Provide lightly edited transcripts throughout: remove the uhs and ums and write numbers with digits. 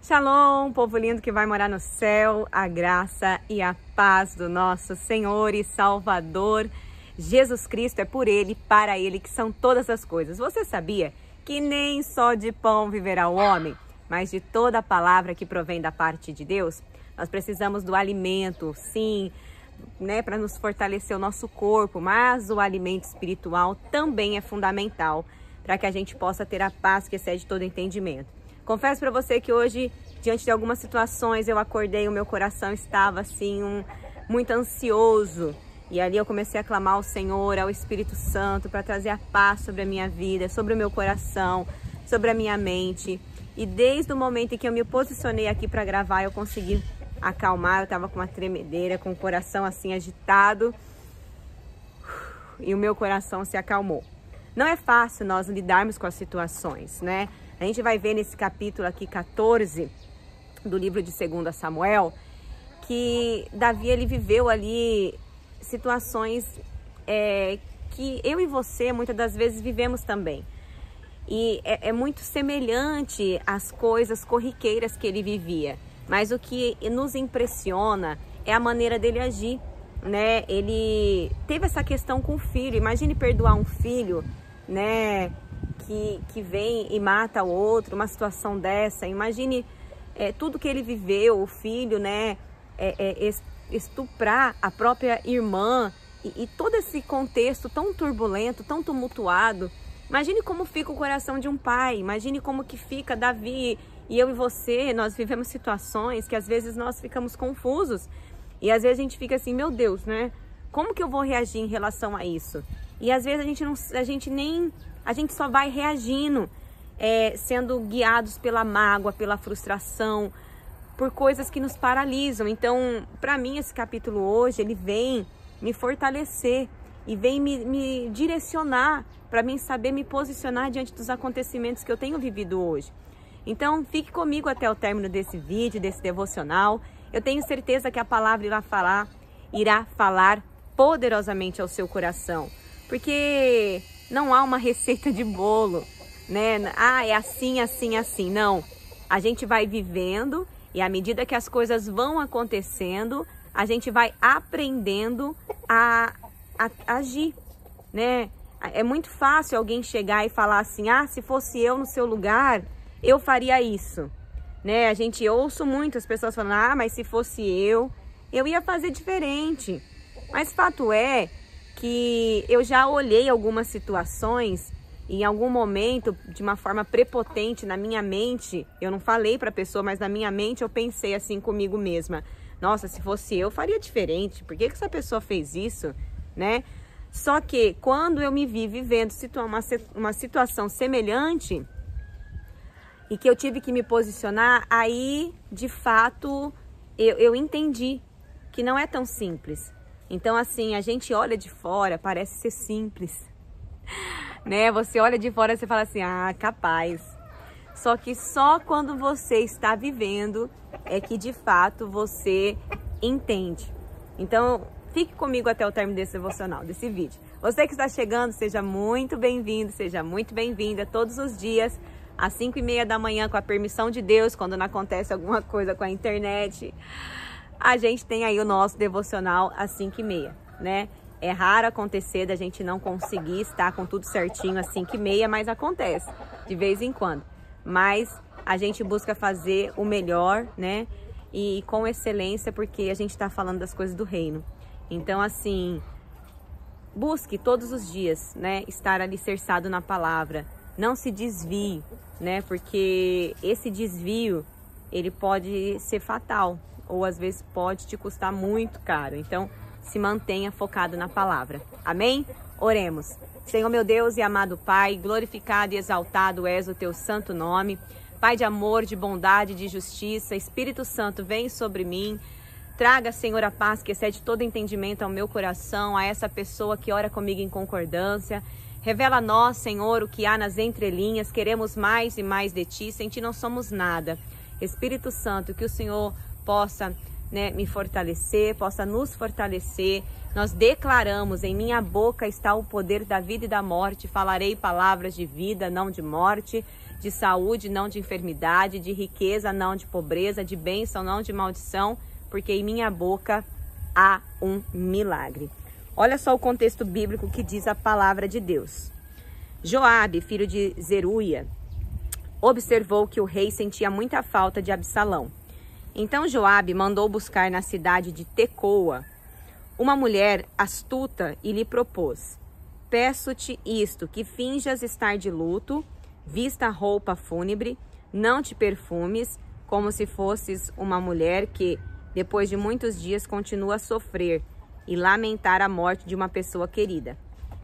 Shalom, povo lindo que vai morar no céu, a graça e a paz do nosso Senhor e Salvador Jesus Cristo. É por Ele, para Ele que são todas as coisas. Você sabia que nem só de pão viverá o homem, mas de toda a palavra que provém da parte de Deus? Nós precisamos do alimento, sim, né, para nos fortalecer o nosso corpo, mas o alimento espiritual também é fundamental para que a gente possa ter a paz que excede todo entendimento. Confesso para você que hoje, diante de algumas situações, eu acordei, o meu coração estava assim, muito ansioso. E ali eu comecei a clamar ao Senhor, ao Espírito Santo, para trazer a paz sobre a minha vida, sobre o meu coração, sobre a minha mente. E desde o momento em que eu me posicionei aqui para gravar, eu consegui acalmar. Eu estava com uma tremedeira, com o coração assim agitado. E o meu coração se acalmou. Não é fácil nós lidarmos com as situações, né? A gente vai ver nesse capítulo aqui 14 do livro de 2 Samuel, que Davi ele viveu ali situações que eu e você muitas das vezes vivemos também. E é muito semelhante às coisas corriqueiras que ele vivia. Mas o que nos impressiona é a maneira dele agir, né? Ele teve essa questão com o filho. Imagine perdoar um filho, né? Que vem e mata o outro, uma situação dessa. Imagine tudo que ele viveu, o filho, né, estuprar a própria irmã e todo esse contexto tão turbulento, tão tumultuado. Imagine como fica o coração de um pai, imagine como que fica Davi e eu e você. Nós vivemos situações que às vezes nós ficamos confusos e às vezes a gente fica assim, meu Deus, né, como que eu vou reagir em relação a isso? E às vezes a gente só vai reagindo, sendo guiados pela mágoa, pela frustração, por coisas que nos paralisam. Então, para mim, esse capítulo hoje, ele vem me fortalecer e vem me direcionar para mim saber me posicionar diante dos acontecimentos que eu tenho vivido hoje. Então, fique comigo até o término desse vídeo, desse devocional. Eu tenho certeza que a palavra irá falar poderosamente ao seu coração, porque não há uma receita de bolo, né? Ah, é assim, assim, assim. Não. A gente vai vivendo e à medida que as coisas vão acontecendo, a gente vai aprendendo a agir, né? É muito fácil alguém chegar e falar assim, ah, se fosse eu no seu lugar, eu faria isso, né? Eu ouço muito as pessoas falando, ah, mas se fosse eu ia fazer diferente. Mas fato é que eu já olhei algumas situações e em algum momento, de uma forma prepotente na minha mente, eu não falei para a pessoa, mas na minha mente eu pensei assim comigo mesma, nossa, se fosse eu faria diferente, por que essa pessoa fez isso, né? Só que quando eu me vi vivendo uma situação semelhante e que eu tive que me posicionar, aí de fato eu entendi que não é tão simples. Então, assim, a gente olha de fora, parece ser simples, né? Você olha de fora e você fala assim, ah, capaz. Só que só quando você está vivendo é que, de fato, você entende. Então, fique comigo até o término desse devocional, desse vídeo. Você que está chegando, seja muito bem-vindo, seja muito bem-vinda todos os dias, às 5h30 da manhã, com a permissão de Deus, quando não acontece alguma coisa com a internet. A gente tem aí o nosso devocional às 5h30, né? É raro acontecer da gente não conseguir estar com tudo certinho às 5h30, mas acontece de vez em quando. Mas a gente busca fazer o melhor, né? E com excelência, porque a gente está falando das coisas do reino. Então, assim, busque todos os dias, né? Estar alicerçado na palavra. Não se desvie, né? Porque esse desvio, ele pode ser fatal. Ou às vezes pode te custar muito caro. Então, se mantenha focado na palavra. Amém? Oremos. Senhor meu Deus e amado Pai, glorificado e exaltado és o teu santo nome. Pai de amor, de bondade, de justiça, Espírito Santo, vem sobre mim. Traga, Senhor, a paz que excede todo entendimento ao meu coração, a essa pessoa que ora comigo em concordância. Revela a nós, Senhor, o que há nas entrelinhas. Queremos mais e mais de Ti. Sem Ti não somos nada. Espírito Santo, que o Senhor possa, né, me fortalecer, possa nos fortalecer. Nós declaramos, em minha boca está o poder da vida e da morte. Falarei palavras de vida, não de morte. de saúde, não de enfermidade, de riqueza, não de pobreza, de bênção, não de maldição, porque em minha boca há um milagre. Olha só o contexto bíblico que diz a palavra de Deus. Joabe, filho de Zeruia, observou que o rei sentia muita falta de Absalão. Então Joabe mandou buscar na cidade de Tecoa uma mulher astuta e lhe propôs: peço-te isto, que finjas estar de luto, vista roupa fúnebre, não te perfumes, como se fosses uma mulher que, depois de muitos dias, continua a sofrer e lamentar a morte de uma pessoa querida.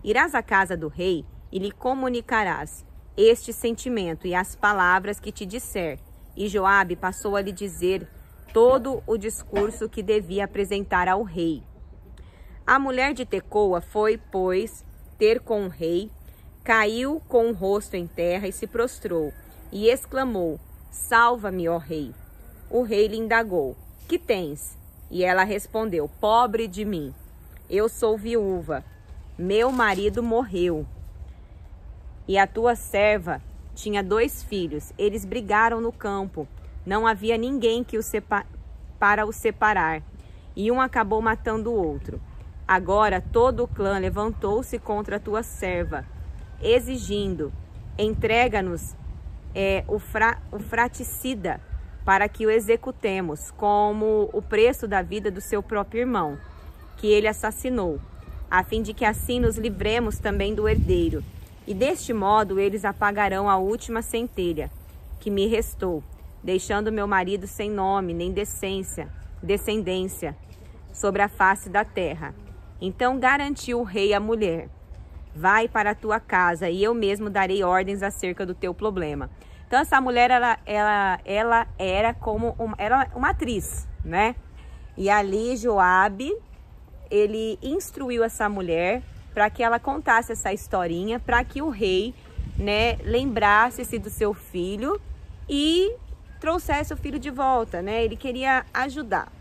Irás à casa do rei e lhe comunicarás este sentimento e as palavras que te disser. E Joabe passou a lhe dizer todo o discurso que devia apresentar ao rei. A mulher de Tecoa foi, pois, ter com o rei, caiu com o rosto em terra e se prostrou, e exclamou: salva-me, ó rei. O rei lhe indagou: que tens? E ela respondeu: pobre de mim, eu sou viúva, meu marido morreu, e a tua serva tinha 2 filhos, eles brigaram no campo, não havia ninguém que para os separar, e um acabou matando o outro. Agora todo o clã levantou-se contra a tua serva, exigindo: entrega-nos o fraticida, para que o executemos, como o preço da vida do seu próprio irmão, que ele assassinou, a fim de que assim nos livremos também do herdeiro. E deste modo eles apagarão a última centelha que me restou, deixando meu marido sem nome nem descendência sobre a face da terra. Então garantiu o rei à mulher: vai para a tua casa e eu mesmo darei ordens acerca do teu problema. Então essa mulher, ela era como uma atriz, né? E ali Joabe, ele instruiu essa mulher para que ela contasse essa historinha, para que o rei, né, lembrasse-se do seu filho e trouxesse o filho de volta, né? Ele queria ajudar.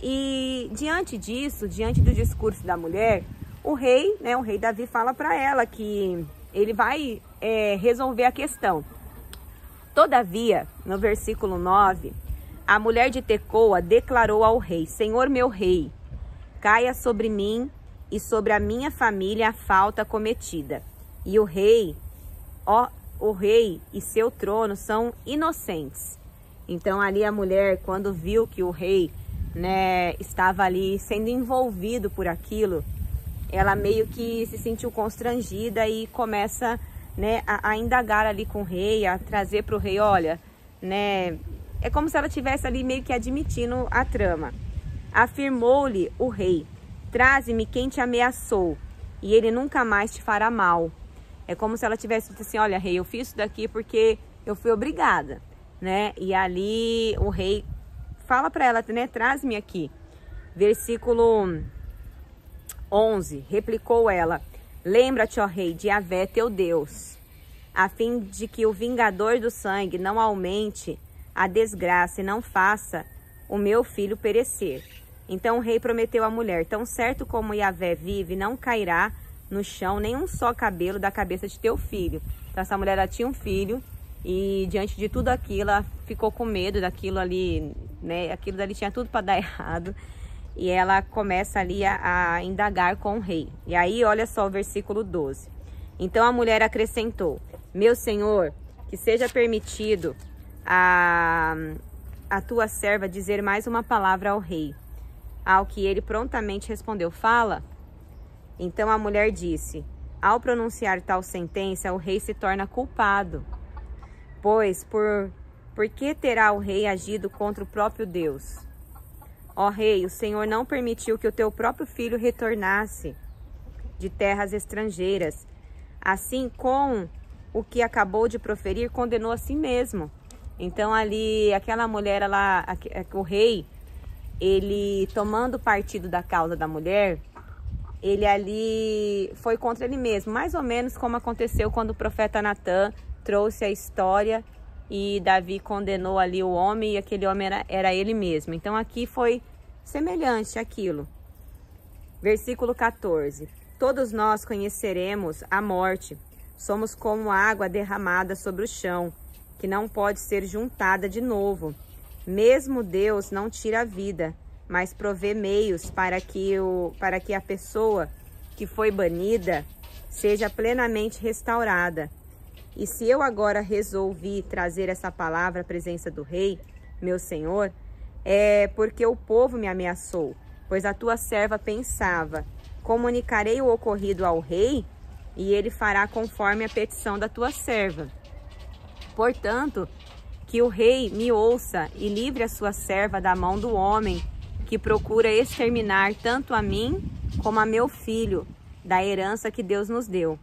E diante disso, diante do discurso da mulher, o rei, né, o rei Davi fala para ela que ele vai resolver a questão. Todavia, no versículo 9, a mulher de Tecoa declarou ao rei: Senhor meu rei, caia sobre mim e sobre a minha família a falta cometida. E o rei e seu trono são inocentes. Então ali a mulher, quando viu que o rei, né, estava ali sendo envolvido por aquilo, ela meio que se sentiu constrangida e começa, né, a indagar ali com o rei, a trazer para o rei: olha, né, é como se ela estivesse ali meio que admitindo a trama. Afirmou-lhe o rei: traze-me quem te ameaçou, e ele nunca mais te fará mal. É como se ela tivesse dito assim: olha, rei, eu fiz isso daqui porque eu fui obrigada, né? E ali o rei fala para ela, né, traze-me aqui. Versículo 11, replicou ela: lembra-te, ó rei, de Yahvé teu Deus, a fim de que o vingador do sangue não aumente a desgraça e não faça o meu filho perecer. Então o rei prometeu à mulher: tão certo como Yahvé vive, não cairá no chão nem um só cabelo da cabeça de teu filho. Então essa mulher, ela tinha um filho, e diante de tudo aquilo, ela ficou com medo daquilo ali, né? Aquilo dali tinha tudo para dar errado. E ela começa ali a indagar com o rei. E aí, olha só o versículo 12. Então a mulher acrescentou: meu senhor, que seja permitido a tua serva dizer mais uma palavra ao rei. Ao que ele prontamente respondeu: fala. Então a mulher disse: ao pronunciar tal sentença, o rei se torna culpado. Pois por que terá o rei agido contra o próprio Deus? Ó rei, o Senhor não permitiu que o teu próprio filho retornasse de terras estrangeiras. Assim, com o que acabou de proferir, condenou a si mesmo. Então ali, aquela mulher, o rei, ele tomando partido da causa da mulher, ele ali foi contra ele mesmo. Mais ou menos como aconteceu quando o profeta Natã trouxe a história e Davi condenou ali o homem, e aquele homem era ele mesmo. Então aqui foi semelhante àquilo. Versículo 14. Todos nós conheceremos a morte, Somos como água derramada sobre o chão, que não pode ser juntada de novo. Mesmo Deus não tira a vida, mas provê meios para que a pessoa que foi banida seja plenamente restaurada. E se eu agora resolvi trazer essa palavra à presença do rei, meu senhor, é porque o povo me ameaçou, pois a tua serva pensava: comunicarei o ocorrido ao rei, e ele fará conforme a petição da tua serva. Portanto, que o rei me ouça e livre a sua serva da mão do homem que procura exterminar tanto a mim como a meu filho, da herança que Deus nos deu.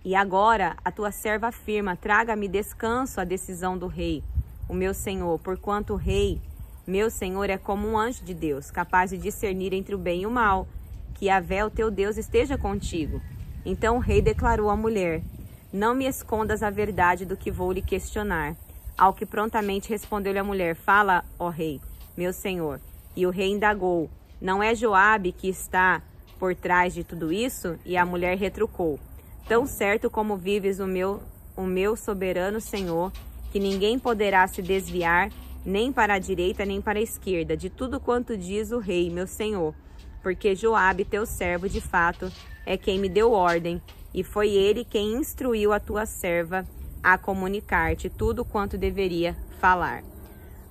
E agora a tua serva afirma: traga-me descanso a decisão do rei, o meu senhor, porquanto o rei, meu senhor, é como um anjo de Deus, capaz de discernir entre o bem e o mal. Que Yahvé, o teu Deus, esteja contigo. Então o rei declarou à mulher: não me escondas a verdade do que vou lhe questionar. Ao que prontamente respondeu-lhe a mulher: fala, ó rei, meu senhor. E o rei indagou: não é Joabe que está por trás de tudo isso? E a mulher retrucou: tão certo como vives o meu soberano senhor, que ninguém poderá se desviar nem para a direita nem para a esquerda de tudo quanto diz o rei, meu senhor. Porque Joabe, teu servo, de fato, é quem me deu ordem, e foi ele quem instruiu a tua serva a comunicar-te tudo quanto deveria falar.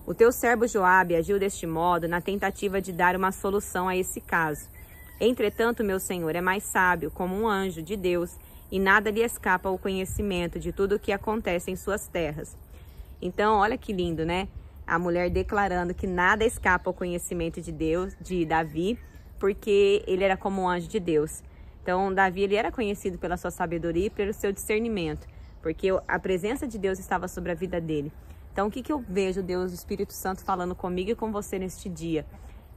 O teu servo Joabe agiu deste modo na tentativa de dar uma solução a esse caso. Entretanto, meu senhor é mais sábio, como um anjo de Deus, e nada lhe escapa ao conhecimento de tudo o que acontece em suas terras. Então, olha que lindo, né? A mulher declarando que nada escapa ao conhecimento de Deus, de Davi, porque ele era como um anjo de Deus. Então, Davi, ele era conhecido pela sua sabedoria e pelo seu discernimento, porque a presença de Deus estava sobre a vida dele. Então, o que eu vejo Deus, o Espírito Santo, falando comigo e com você neste dia?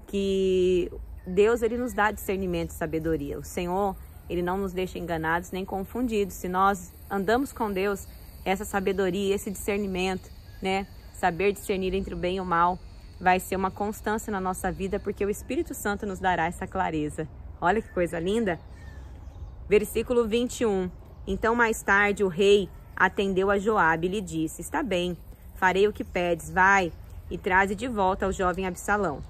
Que Deus, ele nos dá discernimento e sabedoria. O Senhor, ele não nos deixa enganados nem confundidos. Se nós andamos com Deus, essa sabedoria, esse discernimento, né? Saber discernir entre o bem e o mal, vai ser uma constância na nossa vida, porque o Espírito Santo nos dará essa clareza. Olha que coisa linda. Versículo 21. Então mais tarde o rei atendeu a Joabe e lhe disse: está bem, farei o que pedes, vai e traze de volta ao jovem Absalão.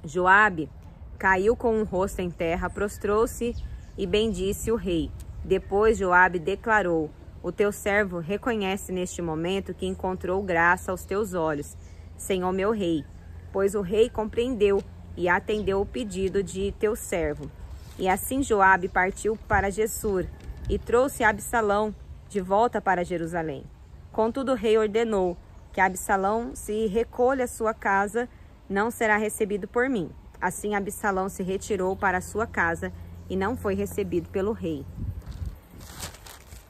Joabe caiu com o rosto em terra, prostrou-se e bendisse o rei. Depois Joabe declarou: o teu servo reconhece neste momento que encontrou graça aos teus olhos, Senhor meu rei. Pois o rei compreendeu e atendeu o pedido de teu servo. E assim Joabe partiu para Gessur e trouxe Absalão de volta para Jerusalém. Contudo o rei ordenou que Absalão se recolha à sua casa, não será recebido por mim. Assim Absalão se retirou para a sua casa e não foi recebido pelo rei.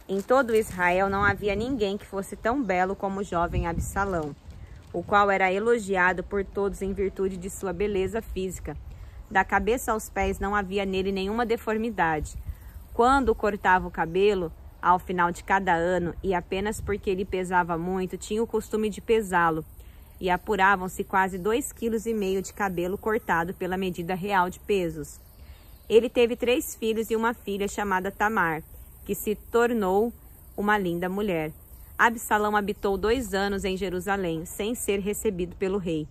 Em todo Israel não havia ninguém que fosse tão belo como o jovem Absalão, o qual era elogiado por todos em virtude de sua beleza física. Da cabeça aos pés não havia nele nenhuma deformidade. Quando cortava o cabelo, ao final de cada ano, e apenas porque ele pesava muito, tinha o costume de pesá-lo, e apuravam-se quase 2,5 kg de cabelo cortado pela medida real de pesos. Ele teve 3 filhos e uma filha chamada Tamar, que se tornou uma linda mulher. Absalão habitou 2 anos em Jerusalém, sem ser recebido pelo rei.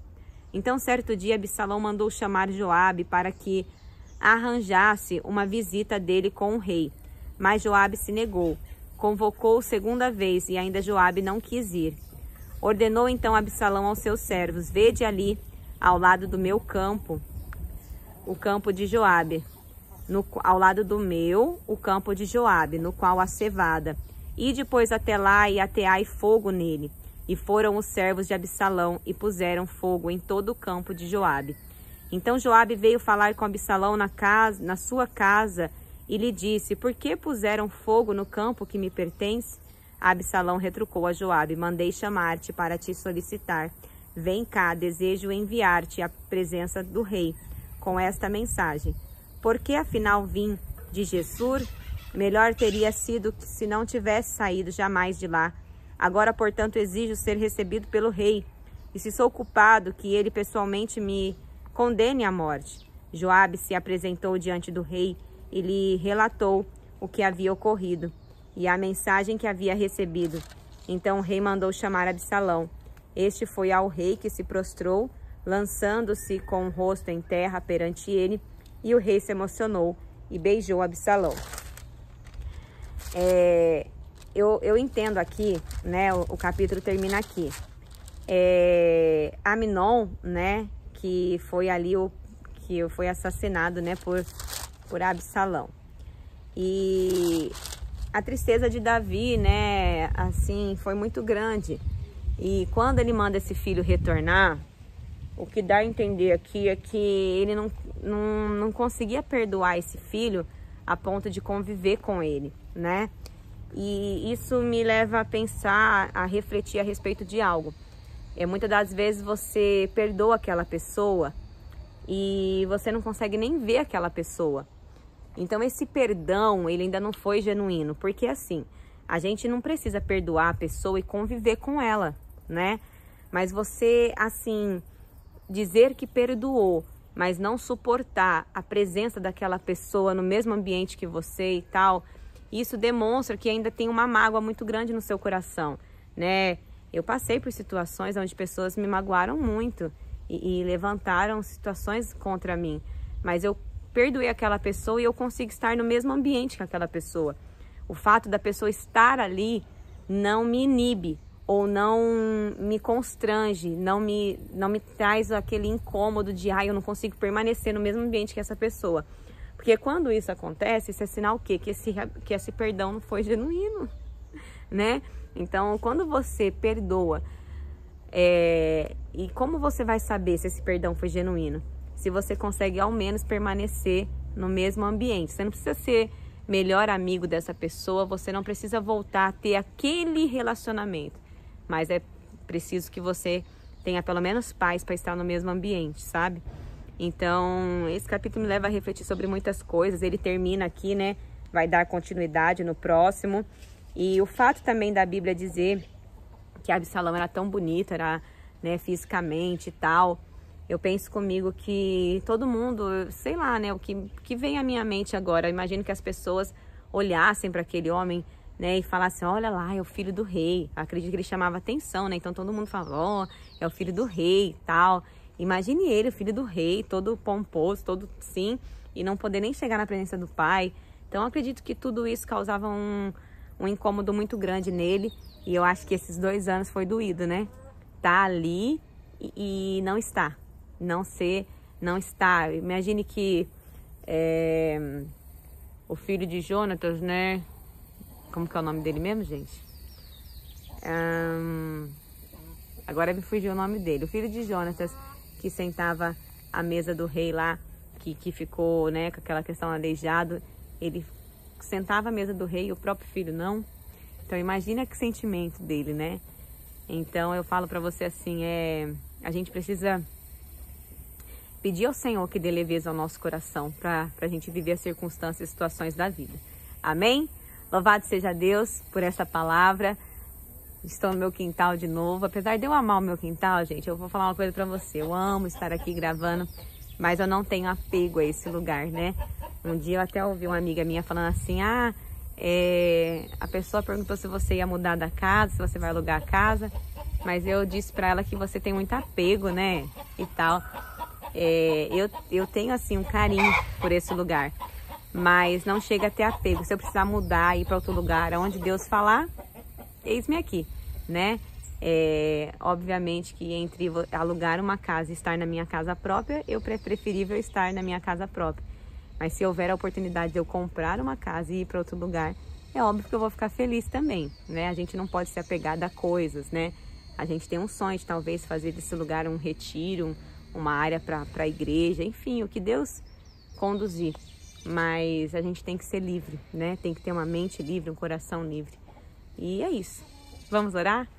Então, certo dia, Absalão mandou chamar Joabe para que arranjasse uma visita dele com o rei. Mas Joabe se negou. Convocou-o segunda vez e ainda Joabe não quis ir. Ordenou então Absalão aos seus servos: vede ali, ao lado do meu campo, o campo de Joabe. Ao lado do meu, o campo de Joabe, no qual há cevada. E depois até lá e ateai fogo nele. E foram os servos de Absalão e puseram fogo em todo o campo de Joabe. Então Joabe veio falar com Absalão na sua casa e lhe disse: por que puseram fogo no campo que me pertence? Absalão retrucou a Joabe: mandei chamar-te para te solicitar. Vem cá, desejo enviar-te à presença do rei com esta mensagem. Porque afinal vim de Gessur? Melhor teria sido que se não tivesse saído jamais de lá. Agora, portanto, exijo ser recebido pelo rei. E se sou culpado, que ele pessoalmente me condene à morte. Joabe se apresentou diante do rei e lhe relatou o que havia ocorrido. e a mensagem que havia recebido. Então o rei mandou chamar Absalão. Este foi ao rei, que se prostrou, lançando-se com o rosto em terra perante ele, e o rei se emocionou e beijou Absalão. Eu entendo aqui, né, o capítulo termina aqui. Amnon, né, que foi ali que foi assassinado, né, por Absalão. E a tristeza de Davi, né, assim, foi muito grande. E quando ele manda esse filho retornar, o que dá a entender aqui é que ele não conseguia perdoar esse filho a ponto de conviver com ele, né? E isso me leva a pensar, a refletir a respeito de algo. Muitas das vezes você perdoa aquela pessoa e você não consegue nem ver aquela pessoa. Então esse perdão, ele ainda não foi genuíno, porque assim, a gente não precisa perdoar a pessoa e conviver com ela, né? Mas você, assim, dizer que perdoou, mas não suportar a presença daquela pessoa no mesmo ambiente que você e tal, isso demonstra que ainda tem uma mágoa muito grande no seu coração, né? Eu passei por situações onde pessoas me magoaram muito e levantaram situações contra mim, mas eu perdoei aquela pessoa e eu consigo estar no mesmo ambiente que aquela pessoa. O fato da pessoa estar ali não me inibe ou não me constrange, não me traz aquele incômodo de eu não consigo permanecer no mesmo ambiente que essa pessoa. Porque quando isso acontece, isso é sinal o quê? Que esse perdão não foi genuíno, né? Então, quando você perdoa, e como você vai saber se esse perdão foi genuíno? Se você consegue ao menos permanecer no mesmo ambiente. Você não precisa ser melhor amigo dessa pessoa, você não precisa voltar a ter aquele relacionamento. Mas é preciso que você tenha pelo menos paz para estar no mesmo ambiente, sabe? Então, esse capítulo me leva a refletir sobre muitas coisas. Ele termina aqui, né? Vai dar continuidade no próximo. E o fato também da Bíblia dizer que Absalão era tão bonito, era, né, fisicamente e tal. Eu penso comigo que todo mundo, sei lá, né, o que vem à minha mente agora, eu imagino que as pessoas olhassem para aquele homem, né, e falassem, olha lá, é o filho do rei. Eu acredito que ele chamava atenção, né, então todo mundo falou, é o filho do rei e tal. Imagine ele, o filho do rei, todo pomposo, todo sim, e não poder nem chegar na presença do pai. Então eu acredito que tudo isso causava um incômodo muito grande nele, e eu acho que esses 2 anos foi doído, né? Tá ali e não está. Não está. Imagine que o filho de Jonatas, né? Como que é o nome dele mesmo, gente? Agora me fugiu o nome dele. O filho de Jonatas, que sentava à mesa do rei lá, que ficou, né, com aquela questão aleijado, ele sentava à mesa do rei e o próprio filho não. Então imagina que sentimento dele, né? Então eu falo pra você assim, a gente precisa pedir ao Senhor que dê leveza ao nosso coração pra gente viver as circunstâncias e situações da vida. Amém? Louvado seja Deus por essa palavra. Estou no meu quintal de novo. Apesar de eu amar o meu quintal, gente, eu vou falar uma coisa pra você. Eu amo estar aqui gravando, mas eu não tenho apego a esse lugar, né? Um dia eu até ouvi uma amiga minha falando assim, a pessoa perguntou se você ia mudar da casa, se você vai alugar a casa, mas eu disse pra ela que você tem muito apego, né? E tal. Eu tenho, assim, um carinho por esse lugar, mas não chega a ter apego. Se eu precisar mudar, ir para outro lugar, onde Deus falar, eis-me aqui, né? Obviamente que entre alugar uma casa e estar na minha casa própria, eu preferível estar na minha casa própria. Mas se houver a oportunidade de eu comprar uma casa e ir para outro lugar, é óbvio que eu vou ficar feliz também, né? A gente não pode se apegar a coisas, né? A gente tem um sonho de talvez fazer desse lugar um retiro, uma área para a igreja, enfim, o que Deus conduzir. Mas a gente tem que ser livre, né? Tem que ter uma mente livre, um coração livre. E é isso. Vamos orar?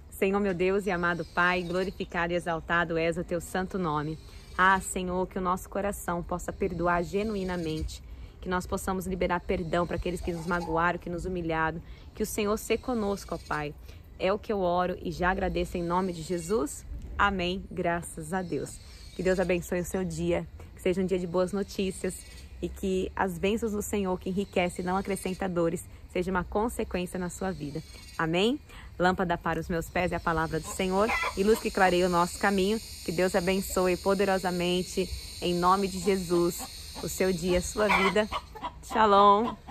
Senhor, meu Deus e amado Pai, glorificado e exaltado és o teu santo nome. Senhor, que o nosso coração possa perdoar genuinamente, que nós possamos liberar perdão para aqueles que nos magoaram, que nos humilharam, que o Senhor seja conosco, ó Pai. É o que eu oro e já agradeço em nome de Jesus. Amém. Graças a Deus. Que Deus abençoe o seu dia, que seja um dia de boas notícias e que as bênçãos do Senhor, que enriquece e não acrescenta dores, seja uma consequência na sua vida. Amém? Lâmpada para os meus pés é a palavra do Senhor e luz que clareia o nosso caminho. Que Deus abençoe poderosamente, em nome de Jesus, o seu dia, a sua vida. Shalom!